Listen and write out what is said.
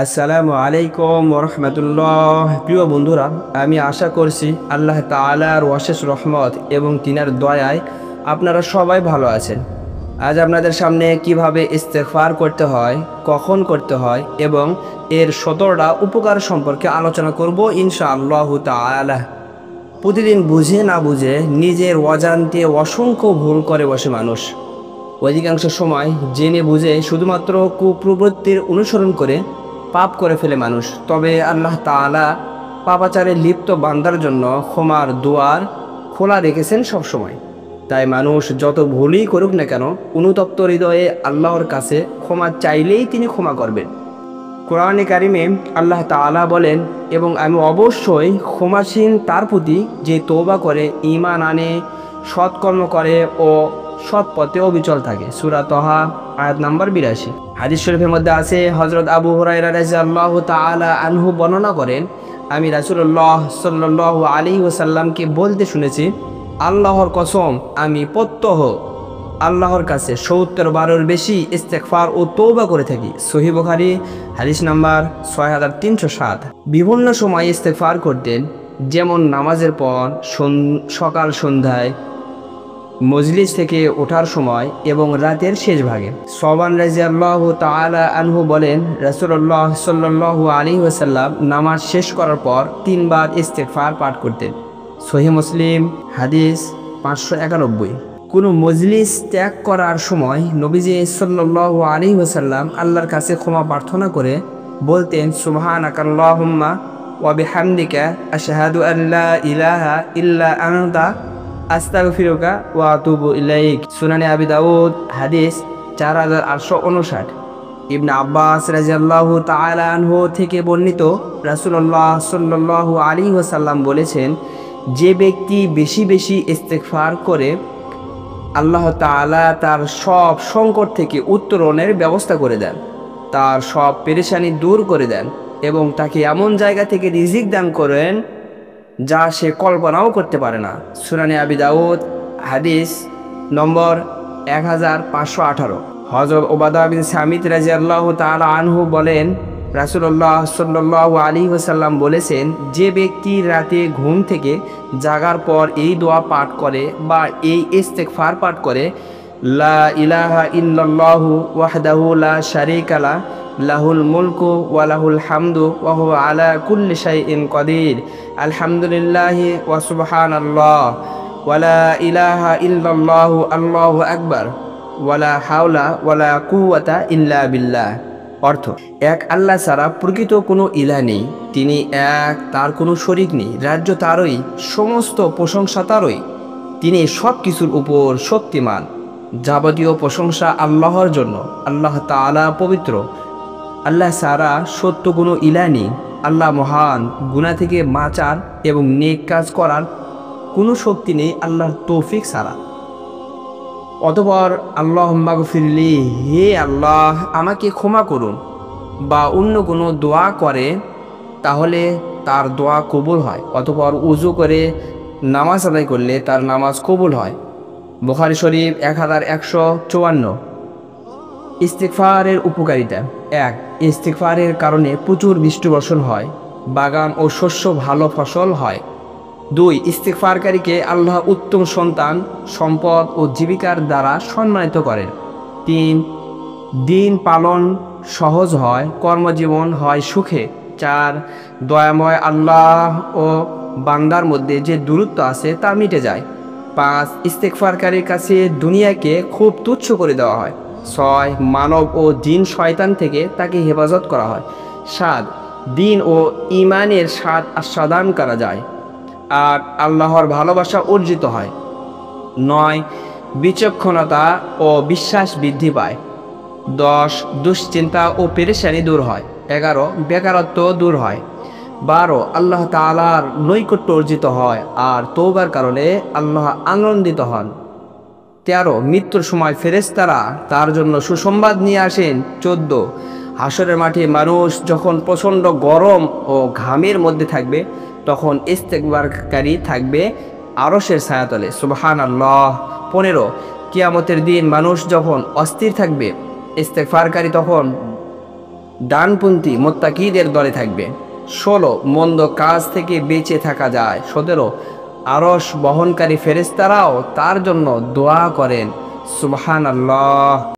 আসসালামু আলাইকুম ওরহমতুল্লাহ। প্রিয় বন্ধুরা, আমি আশা করছি আল্লাহ তাআলার অশেষ রহমত এবং তিনার দয়ায় আপনারা সবাই ভালো আছেন। আজ আপনাদের সামনে কিভাবে ইস্তেগফার করতে হয়, কখন করতে হয় এবং এর 17টা উপকার সম্পর্কে আলোচনা করব ইনশাআল্লাহু তাআলা। প্রতিদিন বুঝে না বুঝে নিজের অজান্তে অসংখ্য ভুল করে বসে মানুষ। অধিকাংশ সময় জেনে বুঝে শুধুমাত্র কুপ্রবৃত্তির অনুসরণ করে পাপ করে ফেলে মানুষ। তবে আল্লাহ তাআলা পাপাচারে লিপ্ত বান্দার জন্য ক্ষমার দুয়ার খোলা রেখেছেন সবসময়। তাই মানুষ যত ভুলই করুক না কেন, অনুতপ্ত হৃদয়ে আল্লাহর কাছে ক্ষমা চাইলেই তিনি ক্ষমা করবেন। কোরআনে কারিমে আল্লাহ তাআলা বলেন, এবং আমি অবশ্যই ক্ষমাসীন তার প্রতি যে তওবা করে, ঈমান আনে, সৎকর্ম করে ও সৎ পথে অবিচল থাকে। সূরা তহা আয়াত নাম্বার 82। হাদিস শরীফের মধ্যে আছে, হযরত আবু হুরায়রা রাদিয়াল্লাহু তাআলা আনহু বর্ণনা করেন, আমি রাসূলুল্লাহ সাল্লাল্লাহু আলাইহি ওয়াসাল্লামকে বলতে শুনেছি, আল্লাহর কসম, আমি প্রত্যহ আল্লাহর কাছে ৭০ বারের বেশি ইস্তেগফার ও তওবা করে থাকি। সহিহ বুখারী হাদিস নাম্বার 6307। বিভিন্ন সময় ইস্তেগফার করতেন, যেমন নামাজের পর, সকাল সন্ধ্যায়, মজলিস থেকে ওঠার সময় এবং রাতের শেষ ভাগে। সওবান রাদিয়াল্লাহু তাআলা আনহু বলেন, রাসূলুল্লাহ সাল্লাল্লাহু আলাইহি ওয়াসাল্লাম নামাজ শেষ করার পর 3 বার ইস্তেগফার পাঠ করতেন। সহিহ মুসলিম হাদিস 591। কোনো মজলিস ত্যাগ করার সময় নবীজি সাল্লাল্লাহু আলাইহি ওয়াসাল্লাম আল্লাহর কাছে ক্ষমা প্রার্থনা করে বলতেন, সুবহানাকাল্লাহুম্মা ওয়া বিহামদিকা আশহাদু আল্লা ইলাহা ইল্লা আনতা আস্তাগফিরুকা ওয়া আতুবু ইলাইক। সুনানে আবি দাউদ হাদিস 4859। ইবনে আব্বাস রাদিয়াল্লাহু তাআলা আনহু থেকে বর্ণিত, রাসূলুল্লাহ সাল্লাল্লাহু আলাইহি ওয়াসাল্লাম বলেছেন, যে ব্যক্তি বেশি বেশি ইস্তেগফার করে, আল্লাহ তাআলা তার সব সংকট থেকে উত্তরণের ব্যবস্থা করে দেন, তার সব পেরেশানি দূর করে দেন এবং তাকে এমন জায়গা থেকে রিজিক দান করেন যা সে কল্পনাও করতে পারে না। সুনানে আবি দাউদ হাদিস নম্বর 1518। হযরত উবাদা বিন সামিত রাদিয়াল্লাহু তাআলা আনহু বলেন, রাসূলুল্লাহ সাল্লাল্লাহু আলাইহি ওয়াসাল্লাম বলেছেন, যে ব্যক্তি রাতে ঘুম থেকে জাগার পর এই দোয়া পাঠ করে বা এই ইস্তেগফার পাঠ করে, লা ইলাহা ইল্লাল্লাহু ওয়াহদাহু লা শারীকা লাহু লাহুল মুলকু ওয়া লাহুল হামদু ওয়া হুয়া আলা কুল্লি শাইইন কাদির, আলহামদুলিল্লাহি ওয়া সুবহানাল্লাহ ওয়া লা ইলাহা ইল্লাল্লাহু আল্লাহু আকবার ওয়া লা হাওলা ওয়া লা কুওয়াতা ইল্লা বিল্লাহ। অর্থ, এক আল্লাহ ছাড়া প্রকৃত কোনো ইলাহ নেই, তিনি এক, তার কোনো শরীক নেই, রাজ্য তারই, সমস্ত প্রশংসা তারই, তিনি সব কিছুর উপর শক্তিমান। যাবতীয় প্রশংসা আল্লাহর জন্য, আল্লাহ তাআলা পবিত্র, আল্লাহ ছাড়া সত্য কোনো ইলাহ নেই। আল্লাহ মহান, গুনাহ থেকে বাঁচার এবং নেক কাজ করার কোনো শক্তি নেই আল্লাহর তৌফিক ছাড়া। অতঃপর আল্লাহুম্মা গফিরলি, হে আল্লাহ আমাকে ক্ষমা করুন, বা অন্য কোনো দোয়া করে, তাহলে তার দোয়া কবুল হয়। অতঃপর উযু করে নামাজ আদায় করলে তার নামাজ কবুল হয়। বুখারী শরীফ 1154। ইস্তেগফারের উপকারিতা। 1. ইস্তেগফারের কারণে প্রচুর বৃষ্টি বর্ষণ হয়, বাগান ও শস্য ভালো ফসল হয়। 2. ইস্তেগফারকারীকে আল্লাহ উত্তম সন্তান, সম্পদ ও জীবিকার দ্বারা সম্মানিত করেন। 3. দিন পালন সহজ হয়, কর্মজীবন হয় সুখে। 4. দয়াময় আল্লাহ ও বান্দার মধ্যে যে দূরত্ব আছে তা মিটে যায়। 5. ইস্তেগফারকারীর কাছে দুনিয়াকে খুব তুচ্ছ করে দেওয়া হয়। 6. মানব ও জিন শয়তান থেকে তাকে হেফাজত করা হয়। 7. দিন ও ঈমানের স্বাদ আস্বাদন করা যায়। 8. আল্লাহর ভালোবাসা অর্জিত হয়। 9. বিচক্ষণতা ও বিশ্বাস বৃদ্ধি পায়। 10. দুশ্চিন্তা ও পেরেশানি দূর হয়। 11. বেকারত্ব দূর হয়। 12. আল্লাহ তাআলার নৈকট্য অর্জিত হয় আর তওবার কারণে আল্লাহ আনন্দিত হন। 13. মৃত্যুর সময় ফেরেশতারা তার জন্য সুসংবাদ নিয়ে আসেন। 14. হাসরের মাঠে মানুষ যখন প্রচণ্ড গরম ও ঘামের মধ্যে থাকবে, তখন ইস্তেগফারকারী থাকবে আরশের ছায়াতলে। সুবহানাল্লাহ। 15. কিয়ামতের দিন মানুষ যখন অস্থির থাকবে, ইস্তেগফারকারী তখন ডানপন্থী মুত্তাকিদের দলে থাকবে। 16 মন্দ কাজ থেকে বেঁচে থাকা যায়। 17 আরশ বহনকারী ফেরেশতারাও তার জন্য দোয়া করেন। সুবহানাল্লাহ।